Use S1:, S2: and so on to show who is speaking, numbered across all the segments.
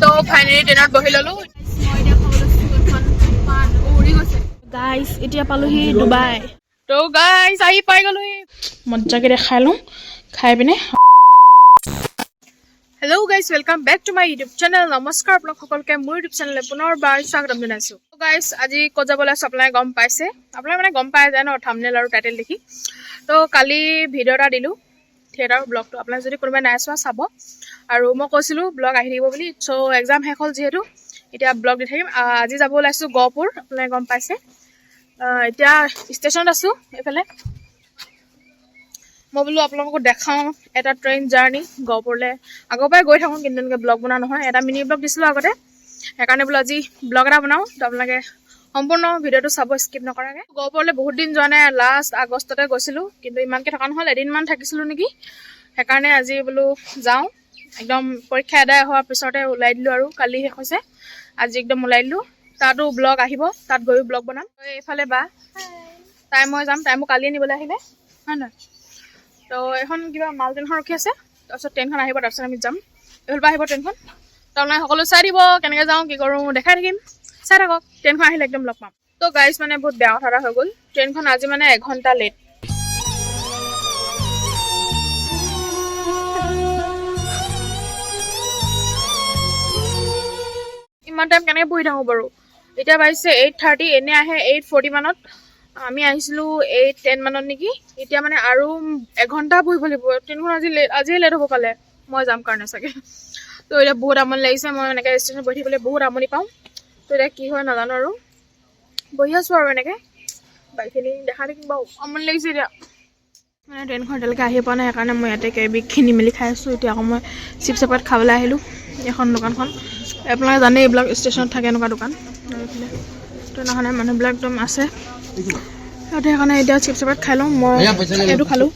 S1: তো ফাইনেলি ট্ৰেইনত বহি ললো গাইজ এতিয়া পালোহি ডুবাই তো গাইজ আহি পাই গলোহি মজ্জাকে দেখাই লওঁ খাই পিনে hello' guys welcome back to my YouTube channel নমস্কাৰ আপোনাক সকলোকে মোৰ ইউটিউব চেনেললৈ পুনৰবাৰ স্বাগতম জনাইছোঁ গাইজ আজি ক'ত যাব ওলাইছোঁ আপোনালোকে গম পাইছে আপোনালোকে মানে গম পাই যায় ন থাম্বনেইল আৰু টাইটেল দেখি তো কালি ভিডিঅ' এটা দিলোঁ থিয়েটাৰ ব্লগটো আপোনালোকে যদি কোনোবাই নাই চোৱা চাব আৰু মই কৈছিলোঁ ব্লগ আহি থাকিব বুলি চ' এক্সাম শেষ হ'ল যিহেতু এতিয়া ব্লগ দি থাকিম আজি যাব ওলাইছোঁ গহপুৰ আপোনালোকে গম পাইছে এতিয়া ষ্টেচনত আছোঁ এইফালে মই বোলো আপোনালোকক দেখাওঁ এটা ট্ৰেইন জাৰ্ণি গহপুৰলৈ আগৰ পৰাই গৈ থাকোঁ কিন্তু এনেকৈ ব্লগ বনোৱা নহয় এটা মিনি ব্লগ দিছিলোঁ আগতে সেইকাৰণে বোলো আজি ব্লগ এটা বনাওঁ তো আপোনালোকে সম্পূৰ্ণ ভিডিঅ'টো চাব স্কিপ নকৰাকৈ গহপুৰলৈ বহুত দিন যোৱা নাই লাষ্ট আগষ্টতে গৈছিলোঁ কিন্তু ইমানকৈ থকা নহ'ল এদিনমান থাকিছিলোঁ নেকি সেইকাৰণে আজি বোলো যাওঁ একদম পৰীক্ষা আদায় হোৱাৰ পিছতে ওলাই দিলোঁ আৰু কালি শেষ হৈছে আজি একদম ওলাই দিলোঁ তাতো ব্লগ আহিব তাত গৈও ব্লগ বনাম এইফালে বা তাই মই যাম তাই মোক কালি আনিবলৈ আহিলে হয় নহয় তো এখন কিবা মাল ট্ৰেইনখন ৰখি আছে তাৰপিছত ট্ৰেইনখন আহিব তাৰপিছত আমি যাম এইফালৰ পৰা আহিব ট্ৰেইনখন তাৰমানে সকলো চাই দিব কেনেকৈ যাওঁ কি কৰোঁ দেখাই থাকিম চাই থাকক ট্ৰেইনখন আহিলে একদম লগ পাম তো গাইজ মানে বহুত বেয়া কথা এটা হৈ গ'ল ট্ৰেইনখন আজি মানে এঘণ্টা লেট ইমান টাইম কেনেকৈ বহি থাকোঁ বাৰু এতিয়া বাজিছে 8:30 এনে আহে 8:40 মানত আমি আহিছিলোঁ 8:10 মানত নেকি এতিয়া মানে আৰু এঘণ্টা বহিব লাগিব ট্ৰেইনখন আজিয়ে লেট হ'ব পালে মই যাম কাৰণে চাগে তো এতিয়া বহুত আমনি লাগিছে মই এনেকৈ ষ্টেচনত বহি থাকিবলৈ বহুত আমনি পাওঁ তো এতিয়া কি হয় নাজানো আৰু বহি আছোঁ আৰু এনেকৈ বাইকখিনি দেখা দেখিম বাৰু আমনি লাগিছে এতিয়া মানে ট্ৰেইনখন এতিয়ালৈকে আহি পোৱা নাই সেইকাৰণে মই ইয়াতে কেবিক কিনি মেলি খাই আছোঁ এতিয়া আকৌ মই চিপছ এপেট খাবলৈ আহিলোঁ এখন দোকানখন আপোনালোকে জানেই এইবিলাক ষ্টেচনত থাকে এনেকুৱা দোকান এইফালে তো সেইকাৰণে মানুহবিলাক একদম আছে সিহঁতে সেইকাৰণে এতিয়া চিপছ এপেট খাই লওঁ মই এইটো খালোঁ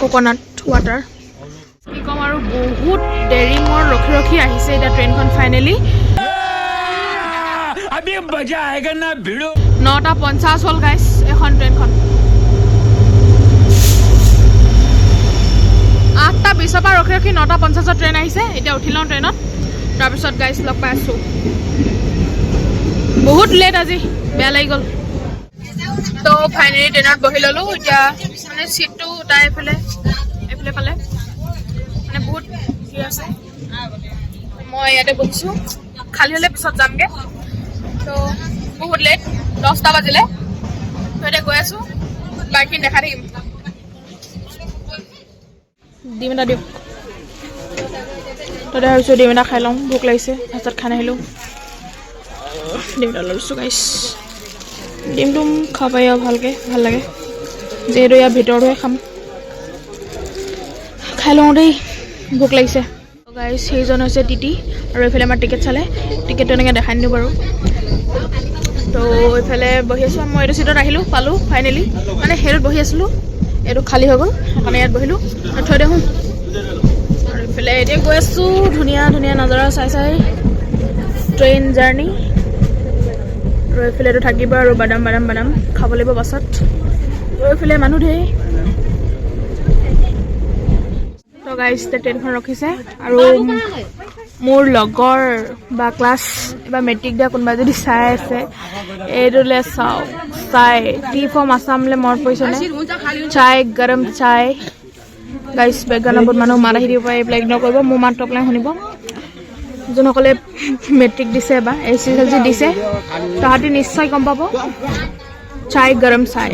S1: কোকোনাট ৱাটাৰ কি ক'ম আৰু বহুত দেৰি মোৰ ৰখি ৰখি আহিছে এতিয়া ট্ৰেইনখন ফাইনেলি 9:50 হ'ল গাইছ এখন ট্ৰেইনখন 8:20 পৰা ৰখি ৰখি 9:50 ট্ৰেইন আহিছে এতিয়া উঠি লওঁ ট্ৰেইনত তাৰপিছত গাইছ লগ পাই আছোঁ বহুত লেট আজি বেয়া লাগি গ'ল তো ফাইনেলি ট্ৰেইনত বহি ল'লোঁ এতিয়া মানে চিটটো তাই এইফালে পালে মানে বহুত ভিৰ আছে মই ইয়াতে বহিছোঁ খালী হ'লে পিছত যামগৈ তো বহুত লেট 10টা বাজিলে তো এতিয়া গৈ আছোঁ বাইকখিনি দেখাই থাকিম ডিম এটা দিয়ক তাতে ভাবিছোঁ ডিম এটা খাই লওঁ ভোক লাগিছে ভাত খাই নাহিলোঁ ডিম এটা লৈছোঁ গাইছ ডিমটো খাব পাৰি আৰু ভালকৈ ভাল লাগে যিহেতু ইয়াৰ ভিতৰটোহে খাম খাই লওঁ দেই ভোক লাগিছে গাইছ সেইজন হৈছে টিটি আৰু এইফালে আমাৰ টিকেট চালে টিকেটটো এনেকৈ দেখাই নিদিওঁ বাৰু তো এইফালে বহি আছোঁ মই এইটো চিটত আহিলোঁ পালোঁ ফাইনেলি মানে সেইটোত বহি আছিলোঁ এইটো খালী হৈ গ'ল সেইকাৰণে ইয়াত বহিলোঁ আৰু থৈ দেখোঁ আৰু এইফালে এতিয়া গৈ আছোঁ ধুনীয়া ধুনীয়া নজাৰা চাই চাই ট্ৰেইন জাৰ্ণি আৰু এইফালে এইটো থাকিব আৰু বাদাম খাব লাগিব পাছত আৰু এইফালে মানুহ ধেৰ তো গাইছ ট্ৰেইনখন ৰখিছে আৰু মোৰ লগৰ বা ক্লাছ এবাৰ মেট্ৰিক দিয়া কোনোবা যদি চাই আছে এইটোলৈ চাওক চাই টি ফ্ৰম আছামলৈ মনত পৰিছেনে চাই গৰম চাই গাইছ বেকগ্ৰাউণ্ডত বহুত মানুহ মাত আহি দিব পাৰে এইবিলাক ইগন'ৰ কৰিব মোৰ মাতটো আপোনালোকে শুনিব যোনসকলে মেট্ৰিক দিছে বা SSLC দিছে তাহাঁতি নিশ্চয় গম পাব চাই গৰম চাই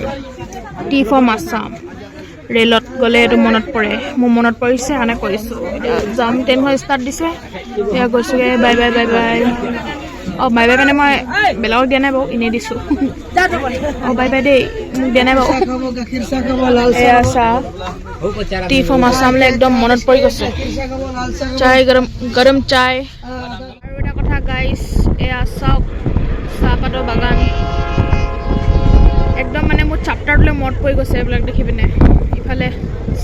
S1: টি ফ্ৰম আছাম ৰেলত গ'লে এইটো মনত পৰে মোৰ মনত পৰিছে কাৰণে কৰিছোঁ এতিয়া যাম ট্ৰেইনখন ষ্টাৰ্ট দিছে এতিয়া গৈছোঁগৈ বাই বাই অঁ বাই বাই মানে মই বেলেগক দিয়া নাই বাৰু এনেই দিছোঁ অঁ বাই বাই দেই মোক দিয়া নাই বাৰু এয়া চাহ টি ফ্ৰম আছামলৈ একদম মনত পৰি গৈছে চাই গৰম চাই আৰু এটা কথা গাইছ এয়া চাওক চাহপাতৰ বাগান একদম মানে মোৰ চাপ্টাৰটোলৈ মনত পৰি গৈছে এইবিলাক দেখি পিনে ইফালে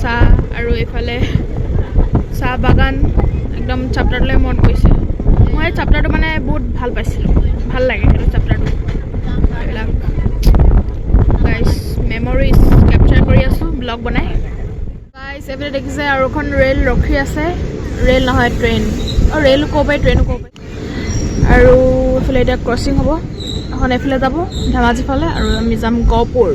S1: চাহ আৰু এইফালে চাহ বাগান একদম চাপ্টাৰটোলৈ মনত পৰিছে মই এই চাপ্টাৰটো মানে বহুত ভাল পাইছিলোঁ ভাল লাগে সেইটো চাপ্টাৰটো এইবিলাক গাইছ মেমৰিজ কেপচাৰ কৰি আছোঁ ব্লগ বনাই গাইছ এইফালে দেখিছে আৰু এখন ৰেল ৰখি আছে ৰেল নহয় ট্ৰেইন আৰু ৰেলো ক'ব পাৰি ট্ৰেইনো ক'ব পাৰি আৰু এইফালে এতিয়া ক্ৰচিং হ'ব এখন এইফালে যাব ধেমাজি ফালে আৰু আমি যাম গহপুৰ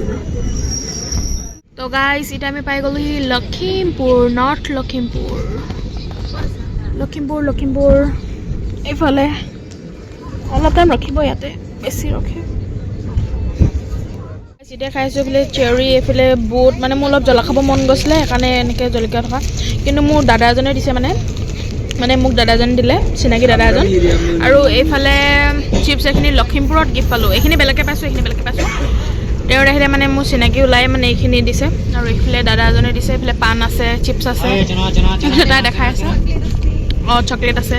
S1: তো গাইজ এতিয়া আমি পাই গ'লোহি লখিমপুৰ নৰ্থ লখিমপুৰ এইফালে অলপ টাইম ৰখিব ইয়াতে বেছি ৰখে এতিয়া খাইছোঁ এইফালে চেৰি এইফালে বুট মানে মোৰ অলপ জ্বলা খাব মন গৈছিলে সেইকাৰণে এনেকৈ জলকীয়া থকা কিন্তু মোৰ দাদা এজনে দিছে মানে মোক দাদা এজনে দিলে চিনাকি দাদা এজন আৰু এইফালে চিপছ এইখিনি লখিমপুৰত গিফ্ট পালোঁ এইখিনি বেলেগকৈ পাইছোঁ তেওঁৰ আহিলে মানে মোৰ চিনাকি ওলাই মানে এইখিনি দিছে আৰু এইফালে দাদা এজনে দিছে এইফালে পাণ আছে চিপছ আছে এইফালে তাই দেখাই আছে চকলেট আছে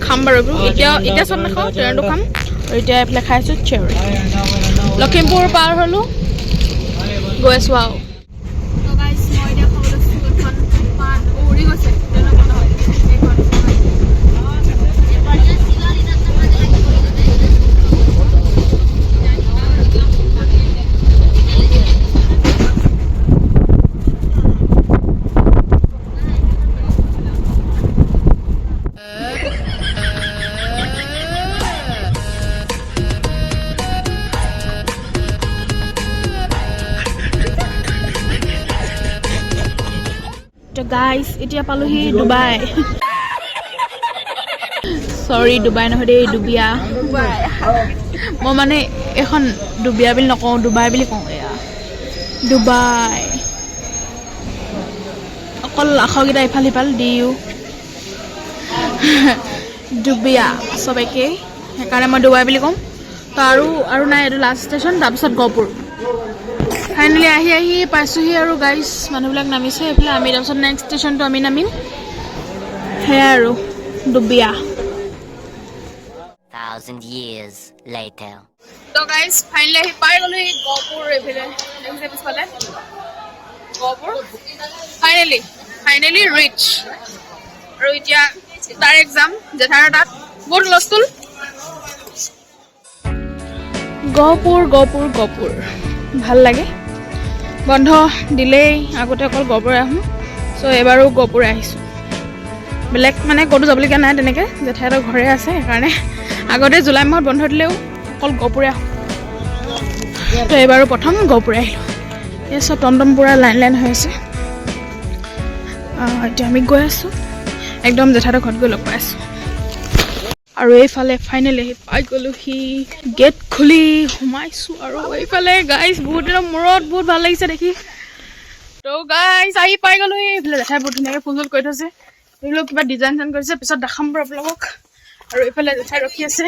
S1: খাম বাৰু এতিয়া চব নাখাওঁ ট্ৰেইনটো খাম আৰু এতিয়া এইফালে খাই আছোঁ চেৰি লখিমপুৰ পাৰ হ'লোঁ গৈ আছোঁ আৰু গাইজ এতিয়া পালোহি ডুবাই চৰি ডুবাই নহয় দেই ডুবিয়া মই মানে এখন ডুবিয়া বুলি নকওঁ ডুবাই বুলি কওঁ এয়া ডুবাই অকল আখৰকেইটা ইফাল সিফাল দিও ডুবিয়া চব একেই সেইকাৰণে মই ডুবাই বুলি কওঁ তো আৰু নাই এইটো লাষ্ট ষ্টেচন তাৰপিছত গহপুৰ ফাইনেলি আহি পাইছোঁহি আৰু গাইজ মানুহবিলাক নামিছে এইফালে আমি তাৰপিছত নেক্সট ষ্টেচনটো আমি নামিম সেয়াই আৰু ডুবিয়া তো গাইজ ফাইনেলি আহি পাই গ'লো এই গহপুৰ এইফালে পিছফালে গহপুৰ ফাইনেলি ৰিচ আৰু এতিয়া তাৰ এক্সাম জেঠাইৰ তাত বহুত হুলস্থুল গহপুৰ ভাল লাগে বন্ধ দিলেই আগতে অকল গহপুৰে আহোঁ চ' এইবাৰো গহপুৰে আহিছোঁ বেলেগ মানে ক'তো যাবলগীয়া নাই তেনেকৈ জেঠাইহঁতৰ ঘৰে আছে সেইকাৰণে আগতে জুলাই মাহত বন্ধ দিলেও অকল গহপুৰে আহোঁ তো এইবাৰো প্ৰথম গহপুৰে আহিলোঁ এই চব টমটম পূৰা লাইন হৈ আছে এতিয়া আমি গৈ আছোঁ একদম জেঠাইহঁতৰ ঘৰত গৈ লগ পাই আছোঁ আৰু এইফালে ফাইনেলি পাই গ'লোহি গেট খুলি সোমাইছোঁ আৰু এইফালে গাইজ বহুত দিনৰ মূৰত বহুত ভাল লাগিছে দেখি তো গাইজ আহি পাই গ'লোহি এইফালে জেঠাই বহুত ধুনীয়াকৈ ফুল কৰি থৈছে এইবিলাক কিবা ডিজাইন কৰিছে পিছত দেখাম বাৰু আপোনালোকক আৰু এইফালে জেঠাই ৰখি আছে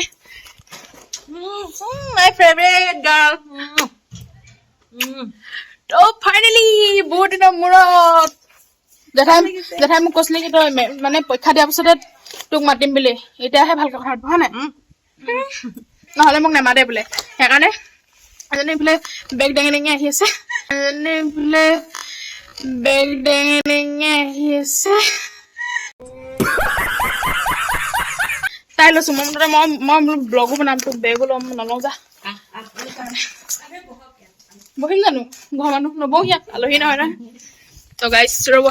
S1: মাই ফেভৰেট গাৰ্ল তো ফাইনেলি বহুত দিনৰ মূৰত জেঠাই মোক কৈছিলে কি তই মানে পৰীক্ষা দিয়াৰ পিছতে তোক মাতিম বুলি এতিয়াহে ভালকৈ কথা পাতিব হয় নাই নহ'লে মোক নেমাতে বোলে সেইকাৰণে এজনী এইফালে বেগ ডেঙি আহি আছে তাই লৈছোঁ মই ব্লগো বনাম তোক বেগো ল'ম নলওঁ যা বহিম জানো ঘৰৰ মানুহ নবওঁ ইয়াত আলহী নহয় নহয় তো গাইজ ৰ'ব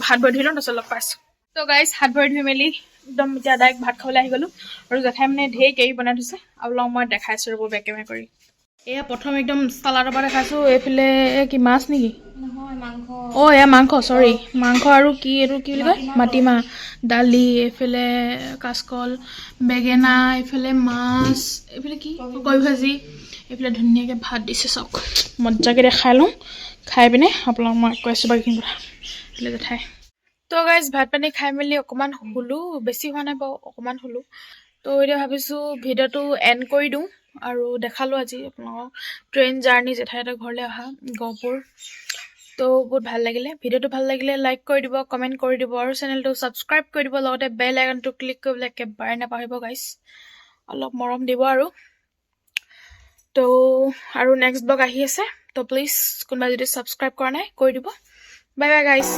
S1: হাত ভৰি ধুই লওঁ তাৰপিছত লগ পাইছোঁ তো গাইজ হাত ভৰি ধুই মেলি একদম এতিয়া ডাইৰেক্ট ভাত খাবলৈ আহি গ'লোঁ আৰু জেঠাই মানে ঢেৰ কেৰি বনাই থৈছে আৰু লওঁ মই দেখাইছোঁ ৰ'ব বেগ কেমেৰা কৰি এয়া প্ৰথম একদম চালাডৰ পৰা দেখাইছোঁ এইফালে কি মাছ নেকি এয়া মাংস চৰি মাংস আৰু কি এইটো কি বুলি কয় মাটিমাহ দালি এইফালে কাচকল বেঙেনা এইফালে মাছ এইফালে কি কবি ভাজি এইফালে ধুনীয়াকৈ ভাত দিছে চাওক মজাকৈ দেখাই লওঁ খাই পিনে আপোনালোক মই কৈ আছোঁ বাকীখিনি কথা এইফালে জেঠাই তো গাইজ ভাত পানী খাই মেলি অকণমান শুলোঁ বেছি হোৱা নাই বাৰু অকণমান শুলোঁ তো এতিয়া ভাবিছোঁ ভিডিঅ'টো এণ্ড কৰি দিওঁ আৰু দেখালোঁ আজি আপোনালোকক ট্ৰেইন জাৰ্ণি জেঠাইহঁতৰ ঘৰলৈ অহা গহপুৰ তো বহুত ভাল লাগিলে ভিডিঅ'টো ভাল লাগিলে লাইক কৰি দিব কমেণ্ট কৰি দিব আৰু চেনেলটো ছাবস্ক্ৰাইব কৰি দিব লগতে বেল আইকনটো ক্লিক কৰিবলৈ একেবাৰে নাপাহৰিব গাইজ অলপ মৰম দিব আৰু তো আৰু নেক্সট ব্লগ আহি আছে তো প্লিজ কোনোবা যদি ছাবস্ক্ৰাইব কৰা নাই কৰি দিব বাই বাই গাইজ